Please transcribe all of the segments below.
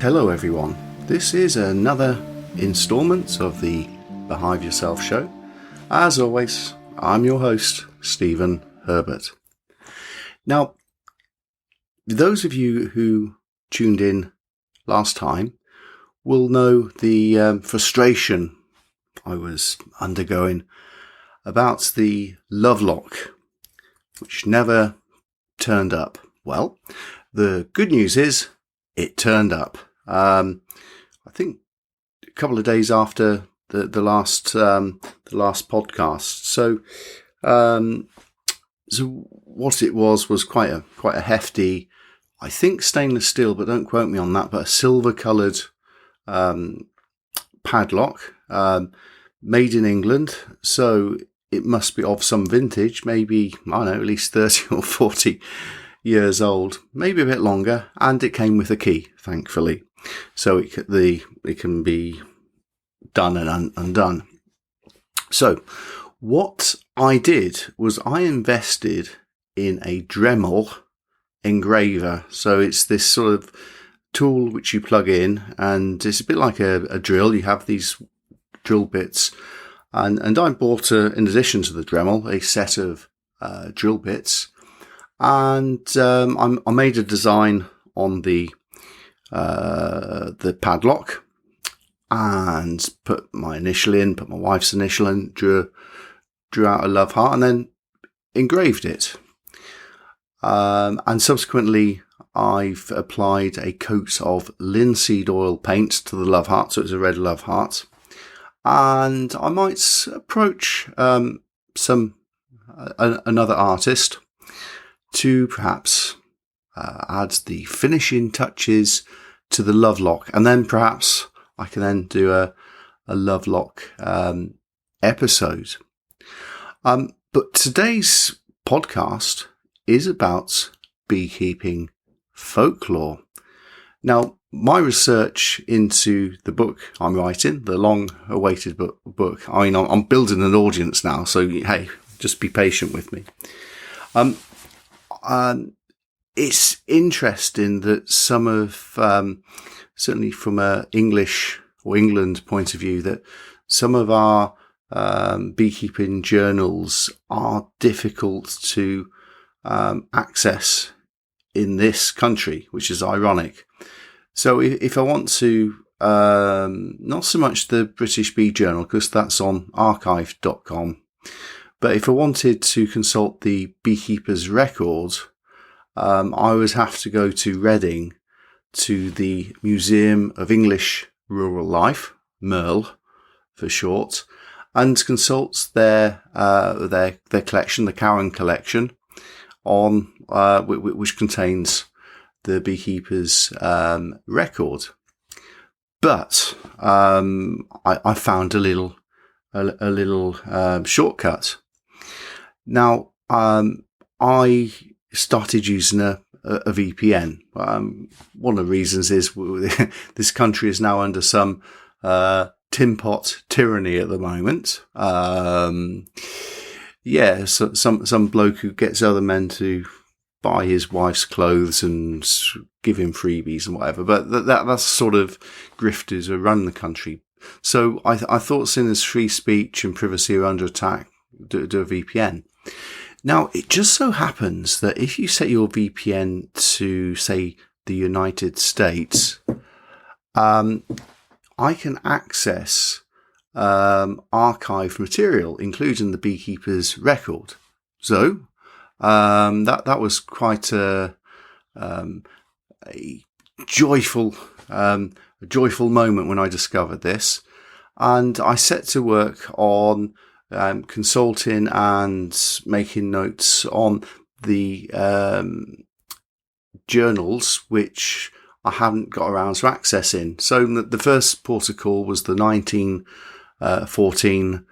Hello everyone, this is another instalment of the Beehive Yourself Show. As always, I'm your host, Stephen Herbert. Now, those of you who tuned in last time will know the frustration I was undergoing about the lovelock, which never turned up. Well, the good news is it turned up. I think a couple of days after the last podcast. So what it was quite a hefty, I think stainless steel, but don't quote me on that, but a silver coloured padlock, made in England. So it must be of some vintage, maybe, I don't know, at least 30 or 40 years old, maybe a bit longer, and it came with a key, thankfully. So it can be done and undone. So what I did was I invested in a Dremel engraver. So it's this sort of tool which you plug in, and it's a bit like a drill. You have these drill bits, and I bought, in addition to the Dremel, a set of drill bits, and I made a design on the padlock, and put my initial in, put my wife's initial in, drew out a love heart, and then engraved it. And subsequently, I've applied a coat of linseed oil paint to the love heart, so it's a red love heart. And I might approach another artist to perhaps add the finishing touches to the lovelock, and then perhaps I can then do a lovelock episode. But today's podcast is about beekeeping folklore. Now, my research into the book I'm writing, the long-awaited book. I mean, I'm building an audience now, so hey, just be patient with me. It's interesting that some of, certainly from a English or England point of view, that some of our beekeeping journals are difficult to access in this country, which is ironic. So if I want to, not so much the British Bee Journal, because that's on archive.com, but if I wanted to consult the Beekeeper's Record, I always have to go to Reading, to the Museum of English Rural Life, MERL for short, and consult their collection, the Cowan collection, on which contains the Beekeeper's record. But I found a little shortcut. Now I started using a VPN. One of the reasons is this country is now under some tin pot tyranny at the moment. So some bloke who gets other men to buy his wife's clothes and give him freebies and whatever. But that's sort of grifters who run the country. So I thought, seeing as free speech and privacy are under attack, do a VPN. Now, it just so happens that if you set your VPN to, say, the United States, I can access archived material, including the Beekeeper's Record. So that was quite a joyful moment when I discovered this, and I set to work on consulting and making notes on the journals which I hadn't got around to accessing. So the first port of call was the 1914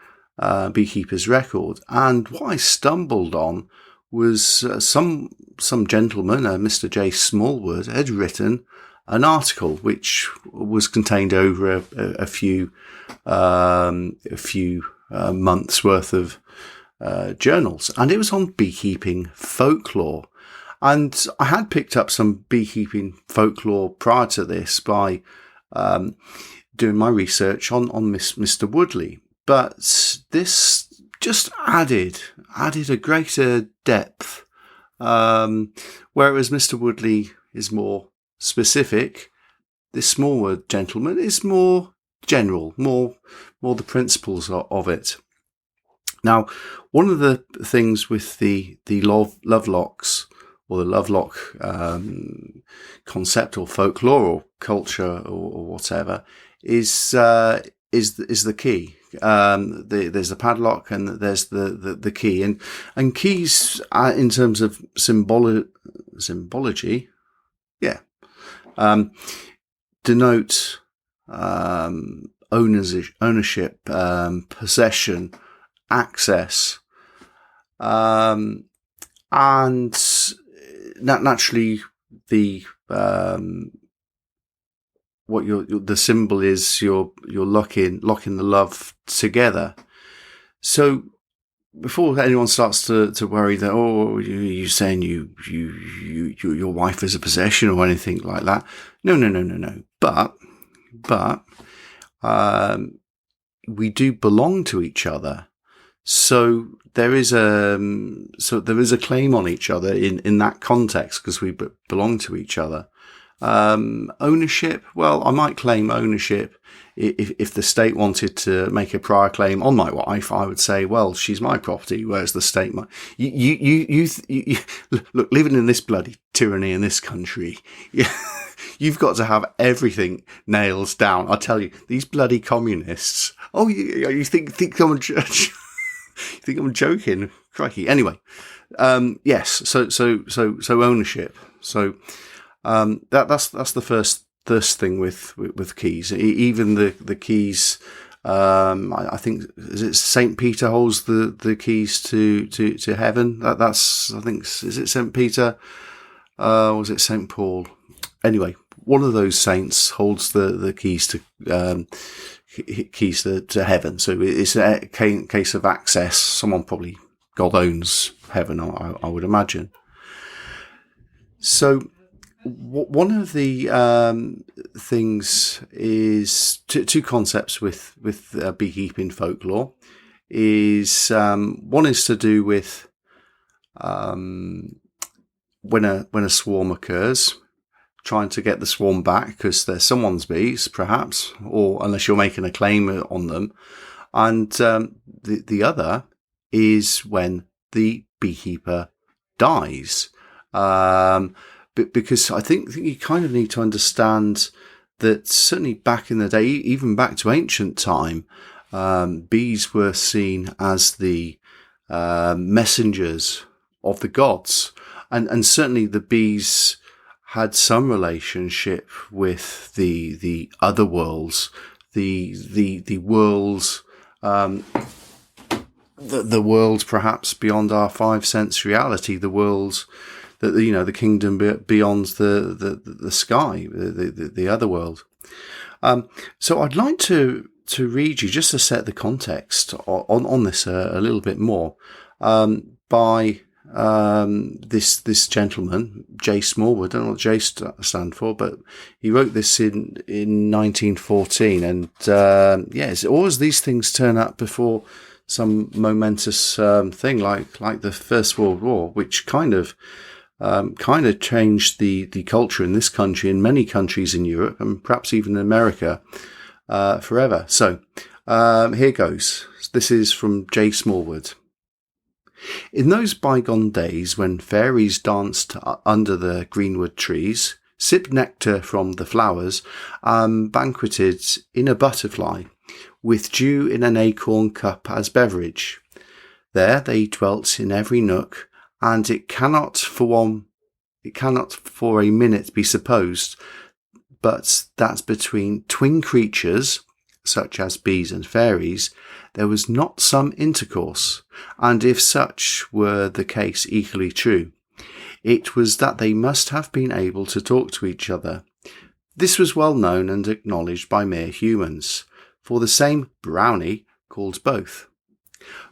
Beekeeper's Record, and what I stumbled on was some gentleman, Mr. J. Smallwood, had written an article which was contained over a few months worth of journals, and it was on beekeeping folklore. And I had picked up some beekeeping folklore prior to this by doing my research on Mr. Woodley, but this just added a greater depth, whereas Mr. Woodley is more specific. This Smallwood gentleman is more general, more the principles of it. Now, one of the things with the lovelocks, or the lovelock concept, or folklore, or culture, or whatever, is the key. There's the padlock, and there's the key, and keys in terms of symbology, denote ownership, possession, access, and naturally the what the symbol is, you're locking the love together. So before anyone starts to worry that, oh, you saying your wife is a possession or anything like that, no. But we do belong to each other. So there is a claim on each other in that context, because we belong to each other. Ownership, well, I might claim ownership if the state wanted to make a prior claim on my wife. I would say, well, she's my property, whereas the state might. You look, living in this bloody tyranny in this country, you've got to have everything nails down. I tell you, these bloody communists. Oh, you think I'm you think I'm joking? Crikey. Anyway, yes. So ownership. So that's the first thing with keys. Even the keys. I think, is it Saint Peter holds the keys to heaven? That's, I think, is it Saint Peter? Was it Saint Paul? Anyway, one of those saints holds the keys to heaven. So it's a case of access. Someone, probably God, owns heaven, I would imagine. So one of the things is two concepts with beekeeping folklore is one is to do with when a swarm occurs, trying to get the swarm back because they're someone's bees, perhaps, or unless you're making a claim on them. And the other is when the beekeeper dies. Because I think you kind of need to understand that certainly back in the day, even back to ancient time, bees were seen as the messengers of the gods. And certainly the bees had some relationship with the other worlds, the worlds, the worlds perhaps beyond our 5 sense reality, the worlds that, the kingdom beyond the sky, the other world. So I'd like to read you, just to set the context on this a little bit more, by this gentleman, J. Smallwood. I don't know what J stand for, but he wrote this in 1914. And it's always these things turn up before some momentous thing like the First World War, which kind of changed the culture in this country, in many countries in Europe, and perhaps even in America, forever. So here goes. This is from J. Smallwood. In those bygone days when fairies danced under the greenwood trees, sipped nectar from the flowers, banqueted in a butterfly, with dew in an acorn cup as beverage, there they dwelt in every nook, and it cannot for a minute be supposed but that between twin creatures, such as bees and fairies, there was not some intercourse, and if such were the case equally true, it was that they must have been able to talk to each other. This was well known and acknowledged by mere humans, for the same brownie called both.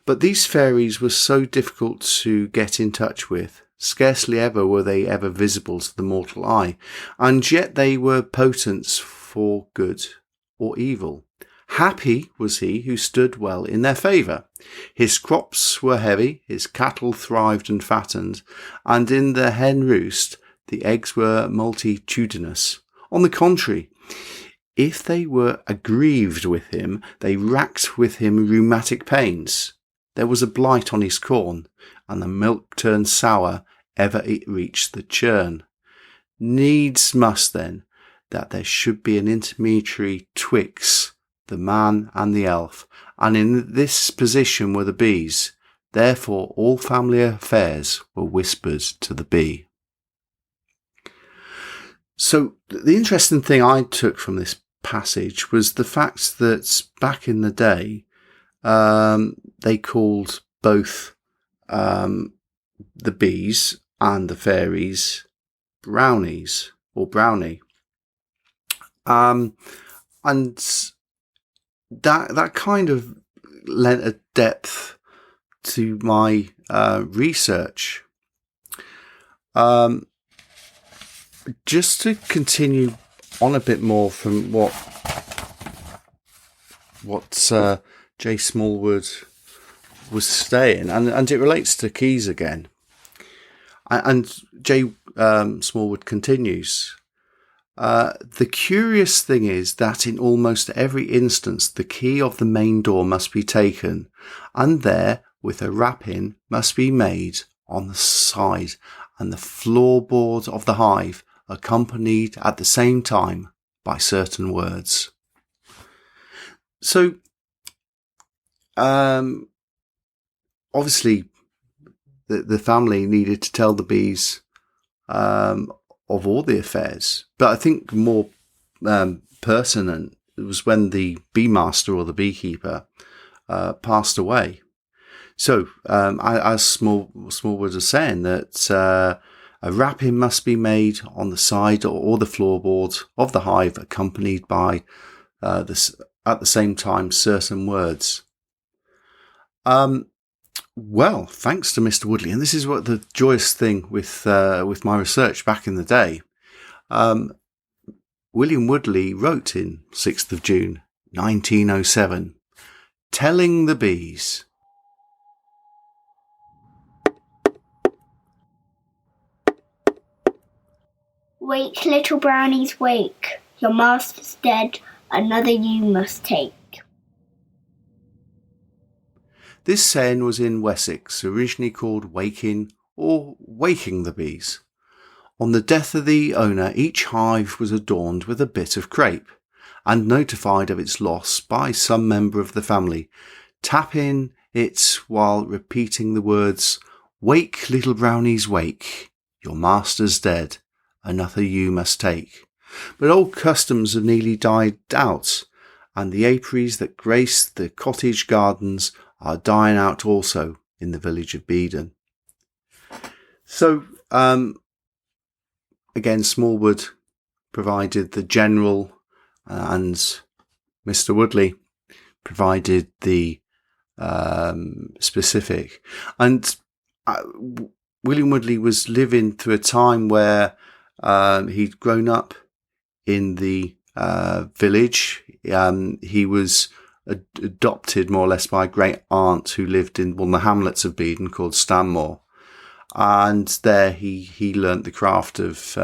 But these fairies were so difficult to get in touch with. Scarcely ever were they ever visible to the mortal eye, and yet they were potents for good or evil. Happy was he who stood well in their favour. His crops were heavy, his cattle thrived and fattened, and in the hen roost the eggs were multitudinous. On the contrary, if they were aggrieved with him, they racked with him rheumatic pains. There was a blight on his corn, and the milk turned sour ever it reached the churn. Needs must then that there should be an intermediary twixt the man and the elf, and in this position were the bees. Therefore all family affairs were whispered to the bee. So the interesting thing I took from this passage was the fact that back in the day, they called both the bees and the fairies brownies or brownie. And that kind of lent a depth to my research. Just to continue on a bit more from what J. Smallwood was saying, and it relates to keys again. And J. Smallwood continues. The curious thing is that in almost every instance the key of the main door must be taken, and there, with a rap-in, must be made on the side and the floorboard of the hive, accompanied at the same time by certain words. So, obviously, the family needed to tell the bees of all the affairs, but I think more pertinent was when the bee master or the beekeeper passed away. So, as Smallwood was saying, that a wrapping must be made on the side or the floorboard of the hive, accompanied by at the same time certain words. Well, thanks to Mr. Woodley, and this is what the joyous thing with my research back in the day. William Woodley wrote in 6th of June 1907, telling the bees, "Wake, little brownies, wake. Your master's dead, another you must take." This saying was in Wessex, originally called waking or waking the bees. On the death of the owner, each hive was adorned with a bit of crape, and notified of its loss by some member of the family, tapping it while repeating the words, "Wake, little brownies, wake. Your master's dead, another you must take." But old customs have nearly died out, and the apiaries that grace the cottage gardens are dying out also in the village of Beedon. So, again, Smallwood provided the general, and Mr. Woodley provided the specific. And William Woodley was living through a time where he'd grown up in the village. He was adopted more or less by a great aunt who lived in one of the hamlets of Beedon called Stanmore, and there he learnt the craft of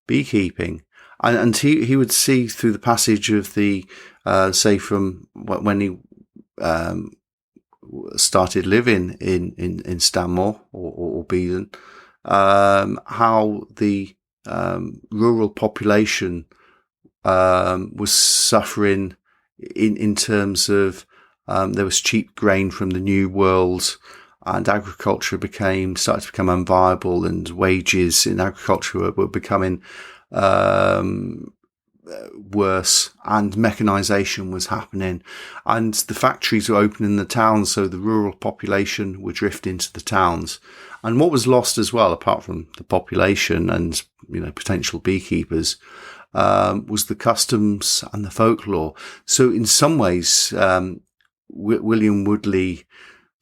beekeeping, and he would see through the passage of the say from when he started living in Stanmore or Beedon, how the rural population was suffering in terms of there was cheap grain from the New World, and agriculture started to become unviable, and wages in agriculture were becoming worse, and mechanisation was happening, and the factories were opening in the towns, so the rural population would drift into the towns. And what was lost as well, apart from the population and potential beekeepers, was the customs and the folklore. So in some ways, William Woodley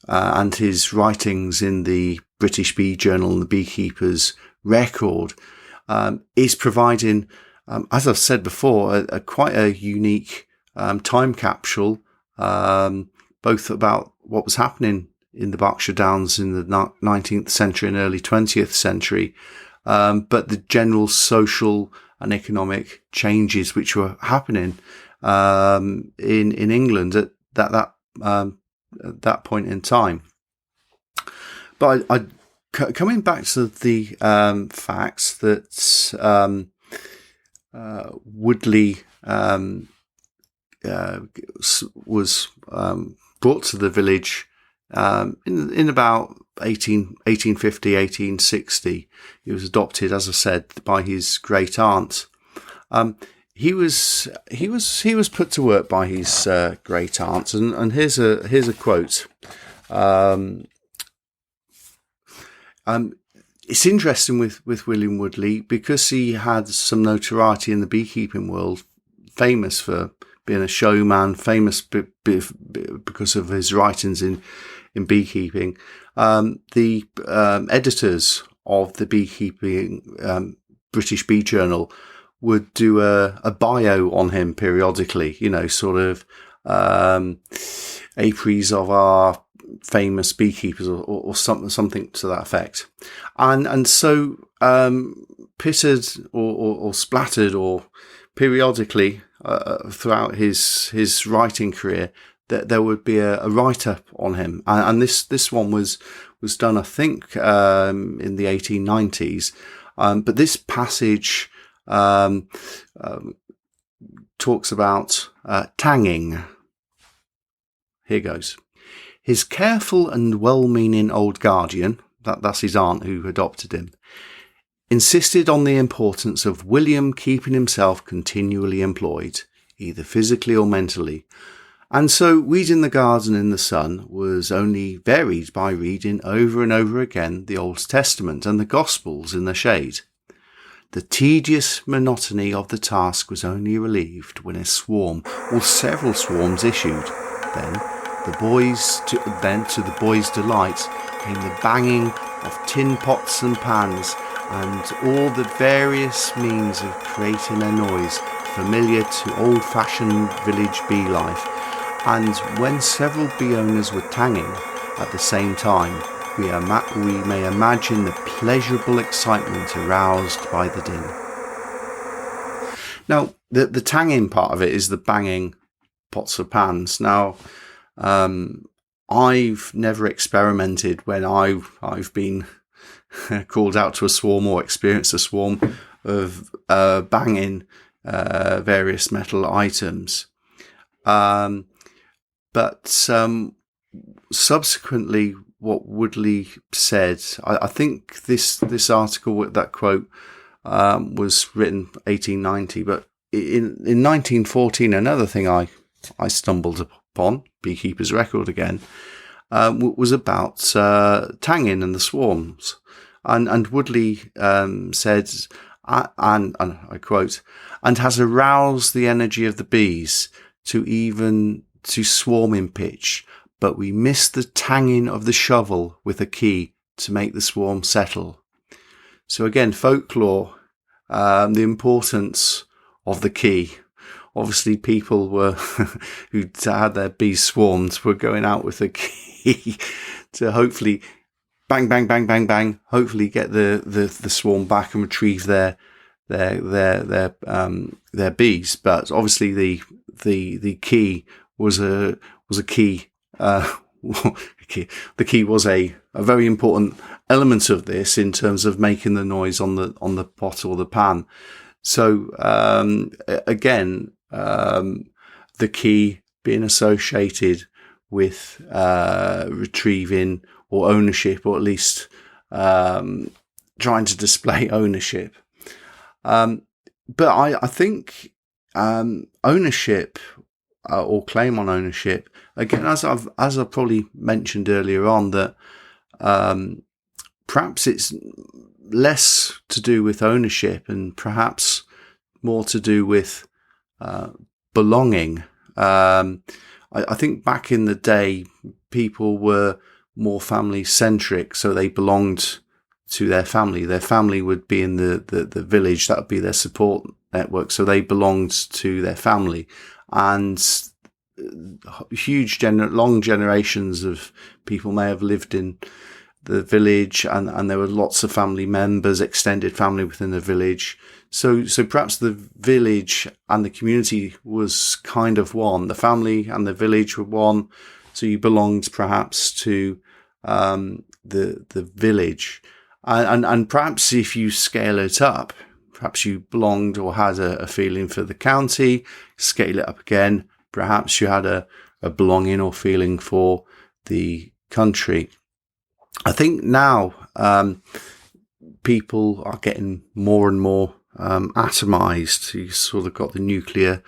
and his writings in the British Bee Journal and the Beekeeper's Record is providing, as I've said before, quite a unique time capsule, both about what was happening in the Berkshire Downs in the 19th century and early 20th century, but the general social and economic changes which were happening in England at that point in time. But coming back to the facts that Woodley was brought to the village in about 1850, 1860. He was adopted, as I said, by his great aunt. He was put to work by his great aunt, and here's a quote. It's interesting with William Woodley because he had some notoriety in the beekeeping world, famous for being a showman, famous because of his writings in beekeeping. The editors of the beekeeping British Bee Journal would do a bio on him periodically, sort of apiaries of our famous beekeepers or something to that effect. And so pitted or splattered or periodically throughout his writing career, that there would be a write-up on him. And this one was done, I think, in the 1890s. But this passage talks about tanging. Here goes. His careful and well-meaning old guardian, that's his aunt who adopted him, insisted on the importance of William keeping himself continually employed, either physically or mentally, and so weeding the garden in the sun was only varied by reading over and over again the Old Testament and the Gospels in the shade. The tedious monotony of the task was only relieved when a swarm or several swarms issued. Then, to the boys' delight, came the banging of tin pots and pans and all the various means of creating a noise familiar to old-fashioned village bee life. And when several bee owners were tanging at the same time, we may imagine the pleasurable excitement aroused by the din. Now, the tanging part of it is the banging pots of pans. Now, I've never experimented when I've been called out to a swarm or experienced a swarm of banging various metal items. But subsequently, what Woodley said, I think this article, that quote, was written 1890, but in 1914, another thing I stumbled upon, Beekeeper's Record again, was about tanging and the swarms. And Woodley said, and I quote, and has aroused the energy of the bees to swarming pitch, but we miss the tanging of the shovel with a key to make the swarm settle. So again, folklore, the importance of the key. Obviously, people who had their bees swarmed were going out with a key to hopefully bang, bang, bang, bang, bang, hopefully get the swarm back and retrieve their bees. But obviously, the key was a key. The key was a very important element of this in terms of making the noise on the pot or the pan. So again, the key being associated with retrieving or ownership, or at least trying to display ownership. But I think ownership or claim on ownership, again, as I've probably mentioned earlier on, that perhaps it's less to do with ownership and perhaps more to do with belonging. I think back in the day, people were more family centric, so they belonged to their family. Their family would be in the village, that would be their support network, so they belonged to their family. And long generations of people may have lived in the village, and there were lots of family members, extended family within the village. So perhaps the village and the community was kind of one. The family and the village were one. So you belonged perhaps to the village, and perhaps if you scale it up, perhaps you belonged or had a feeling for the county. Scale it up again, perhaps you had a belonging or feeling for the country. I think now people are getting more and more atomized. You sort of got the nuclear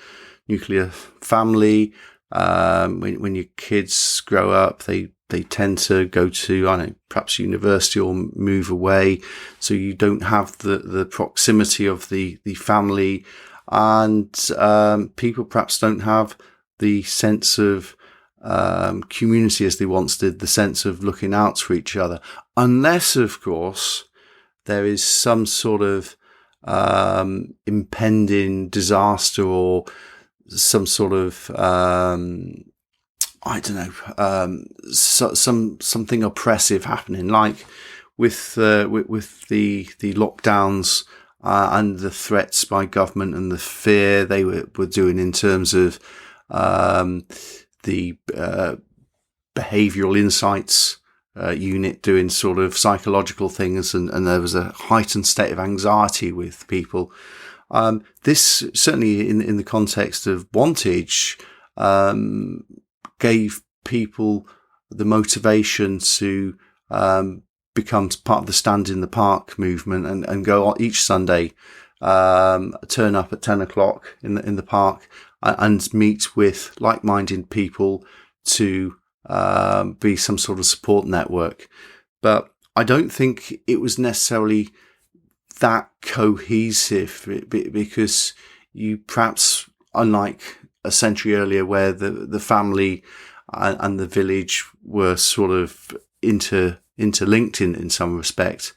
family. When your kids grow up, they tend to go to, I don't know, perhaps university or move away. So you don't have the proximity of the family, and people perhaps don't have the sense of community as they once did, the sense of looking out for each other, unless, of course, there is some sort of impending disaster or some sort of something oppressive happening, like with the lockdowns and the threats by government and the fear they were doing in terms of the behavioural insights unit doing sort of psychological things, and there was a heightened state of anxiety with people. This certainly in the context of Wantage gave people the motivation to become part of the Stand in the Park movement and go each Sunday, turn up at 10 o'clock in the park and meet with like-minded people to be some sort of support network. But I don't think it was necessarily that cohesive, because you perhaps, unlike a century earlier where the family and the village were sort of interlinked in some respect,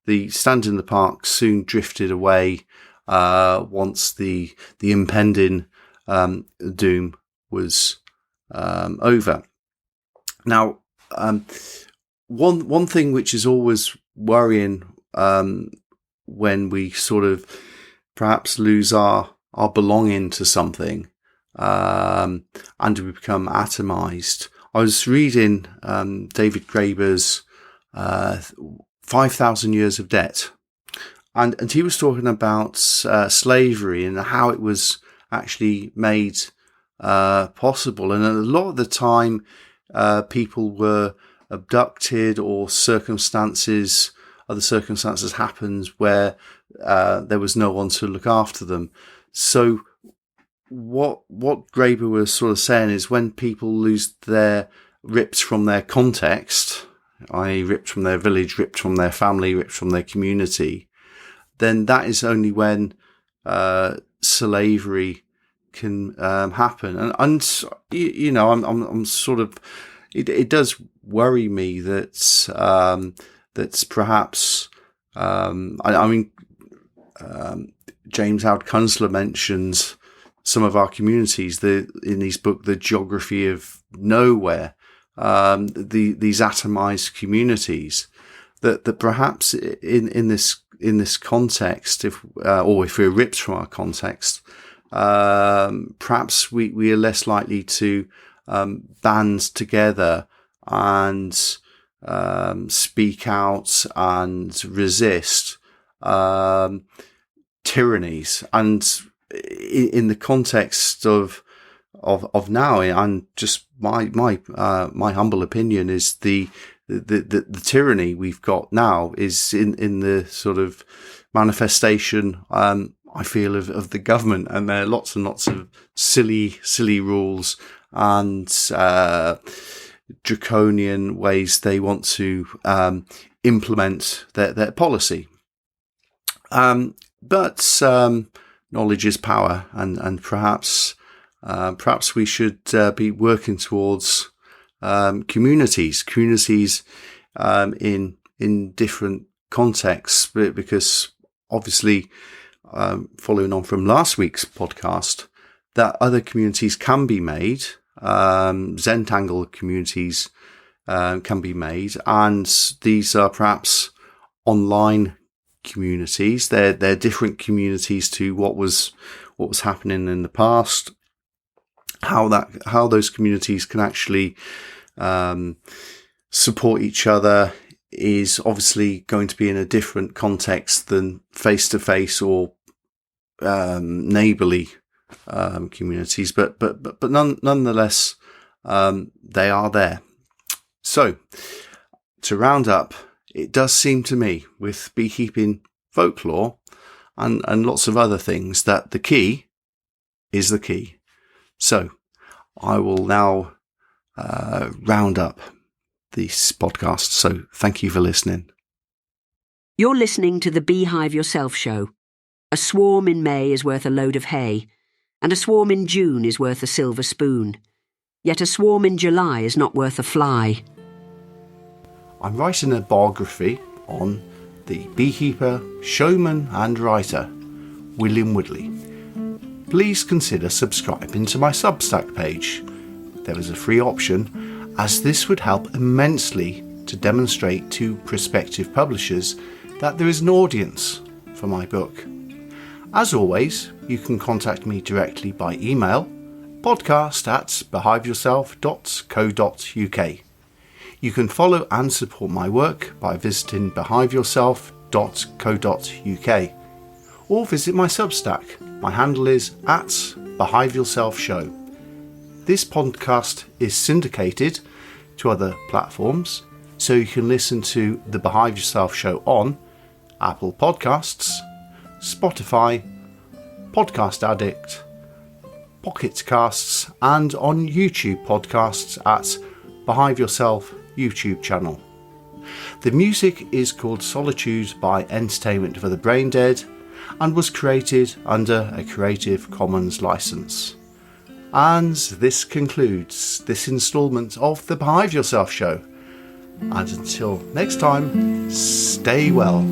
the Stand in the Park soon drifted away once the impending doom was over. Now, one thing which is always worrying when we sort of perhaps lose our belonging to something and we become atomized. I was reading David Graeber's 5,000 Years of Debt, and he was talking about slavery and how it was actually made possible. And a lot of the time people were abducted, or other circumstances happened where there was no one to look after them. So what Graeber was sort of saying is, when people lose ripped from their context, i.e. ripped from their village, ripped from their family, ripped from their community, then that is only when slavery can happen. And you know, I'm sort of, it does worry me that that's perhaps James Howard Kunstler mentions some of our communities in his book, The Geography of Nowhere, these atomized communities that perhaps in this context, if we're ripped from our context, perhaps we are less likely to band together and speak out and resist tyrannies. And in the context of now, and just my humble opinion is the tyranny we've got now is in the sort of manifestation I feel, of the government, and there are lots and lots of silly rules and draconian ways they want to implement their policy. But knowledge is power, and perhaps we should be working towards communities in different contexts, because obviously, following on from last week's podcast, that other communities can be made. Zentangle communities can be made, and these are perhaps online communities. They're different communities to what was happening in the past. How those communities can actually support each other is obviously going to be in a different context than face-to-face or neighbourly communities, but nonetheless, they are there. So, to round up, it does seem to me, with beekeeping folklore and lots of other things, that the key is the key. So, I will now round up this podcast. So, thank you for listening. You're listening to the Beehive Yourself Show. A swarm in May is worth a load of hay, and a swarm in June is worth a silver spoon. Yet a swarm in July is not worth a fly. I'm writing a biography on the beekeeper, showman and writer, William Woodley. Please consider subscribing to my Substack page. There is a free option, as this would help immensely to demonstrate to prospective publishers that there is an audience for my book. As always, you can contact me directly by email, podcast@beehiveyourself.co.uk. You can follow and support my work by visiting beehiveyourself.co.uk, or visit my Substack. My handle is @Beehive Yourself Show. This podcast is syndicated to other platforms, so you can listen to the Beehive Yourself Show on Apple Podcasts, Spotify, Podcast Addict, Pocket Casts, and on YouTube podcasts at Beehive Yourself YouTube channel. The music is called Solitude by Entertainment for the Brain Dead and was created under a Creative Commons license. And this concludes this instalment of the Beehive Yourself Show. And until next time, stay well.